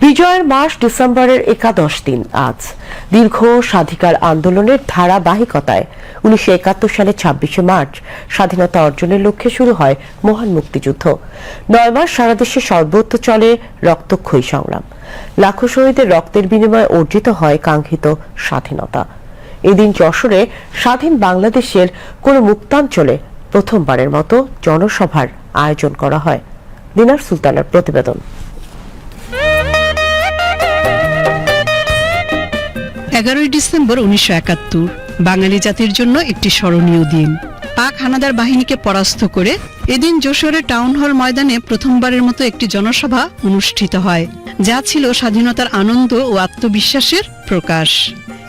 বিজয়ের মাস ডিসেম্বরের 11 দিন আজ। দীর্ঘ স্বাধিকার আন্দোলনের ধারাবাহিকতায় 1971 সালে 26শে মার্চ স্বাধীনতা অর্জনের লক্ষ্যে শুরু হয় মহান মুক্তিযুদ্ধ। 9 মাস সারা দেশে সর্বত্র চলে রক্তক্ষয়ী সংগ্রাম। লাখো শহীদের রক্তের বিনিময়ে অর্জিত হয় কাঙ্ক্ষিত স্বাধীনতা। এদিন যশোরে স্বাধীন বাংলাদেশের কোন মুক্তাঞ্চলে প্রথমবারের মতো জনসভার আয়োজন করা হয়। দিনার সুলতানার প্রতিবেদন। 11 ডিসেম্বর 1971 বাঙালি জাতির জন্য একটি স্মরণীয় দিন। পাক হানাদার বাহিনীকে পরাস্ত করে এদিন যশোরের টাউন হল ময়দানে প্রথমবারের মতো একটি জনসভা অনুষ্ঠিত হয়, যা ছিল স্বাধীনতার আনন্দ ও আত্মবিশ্বাসের প্রকাশ।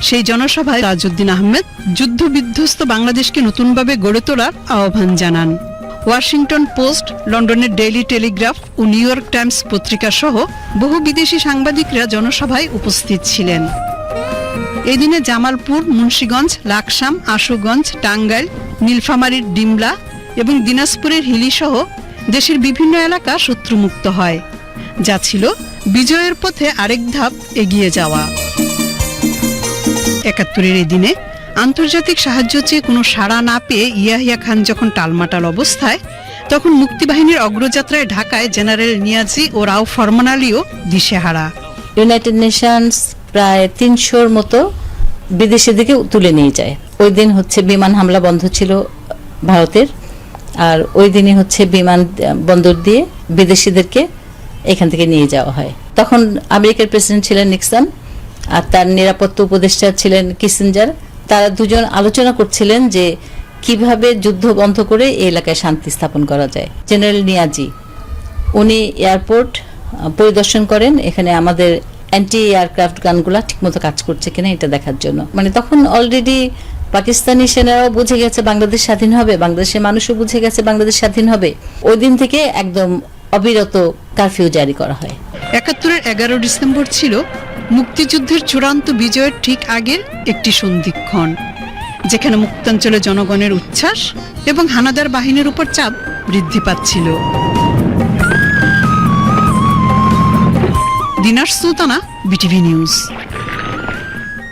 সেই জনসভায় তাজউদ্দিন আহমেদ যুদ্ধ বিধ্বস্ত বাংলাদেশকে নতুনভাবে গড়ে তোলার আহ্বান জানান। ওয়াশিংটন পোস্ট, লন্ডনের ডেইলি টেলিগ্রাফ ও নিউ ইয়র্ক টাইমস পত্রিকা সহ বহু বিদেশি সাংবাদিকরা জনসভায় উপস্থিত ছিলেন। এদিনে জামালপুর, মুন্সিগঞ্জ, লাকসাম, আশুগঞ্জ, টাঙ্গাইল, নীলফামারীর ডিমলা এবং দিনাজপুরের হিলি সহ দেশের বিভিন্ন এলাকা শত্রুমুক্ত হয়, যা ছিল বিজয়ের পথে আরেক ধাপ এগিয়ে যাওয়া। 71-এর এই দিনে আন্তর্জাতিক সাহায্য চেয়ে কোনো সাড়া না পেয়ে ইয়াহিয়া খান যখন টালমাটাল অবস্থায়, তখন মুক্তিবাহিনীর অগ্রযাত্রায় ঢাকায় জেনারেল নিয়াজি ও রাও ফরমান আলীও দিশেহারা। ইউনাইটেড নেশনস প্রায় 300-র মতো বিদেশিদেরকে তুলে নিয়ে যায়। ওই দিন বিমান হামলা বন্ধ ছিল ভারতের, আর ওই দিনই বিমান বন্দর দিয়ে বিদেশিদেরকে এখান থেকে নিয়ে যাওয়া হয়। তখন আমেরিকার প্রেসিডেন্ট ছিলেন নিক্সন আর তার নিরাপত্তা উপদেষ্টা ছিলেন কিসিঞ্জার। তারা দুজন আলোচনা করছিলেন যে কিভাবে যুদ্ধ বন্ধ করে এই এলাকায় শান্তি স্থাপন করা যায়। জেনারেল নিয়াজি উনি এয়ারপোর্ট পরিদর্শন করেন, এখানে আমাদের অ্যান্টি এয়ারক্রাফট গানগুলা ঠিকমতো কাজ করছে কিনা এটা দেখার জন্য। তখন অলরেডি পাকিস্তানি সেনারাও বুঝে গেছে বাংলাদেশ স্বাধীন হবে, বাংলাদেশের মানুষও বুঝে গেছে বাংলাদেশ স্বাধীন হবে। ওই দিন থেকে একদম অবিরত কারফিউ জারি করা হয়। 71-এর 11 ডিসেম্বর ছিল মুক্তিযুদ্ধের চূড়ান্ত বিজয়ের ঠিক আগের একটি সন্ধিক্ষণ, যেখানে মুক্তাঞ্চলে জনগণের উচ্ছ্বাস এবং হানাদার বাহিনীর উপর চাপ বৃদ্ধি পাচ্ছিল। দিনার সুলতানা, বিটিভি নিউজ।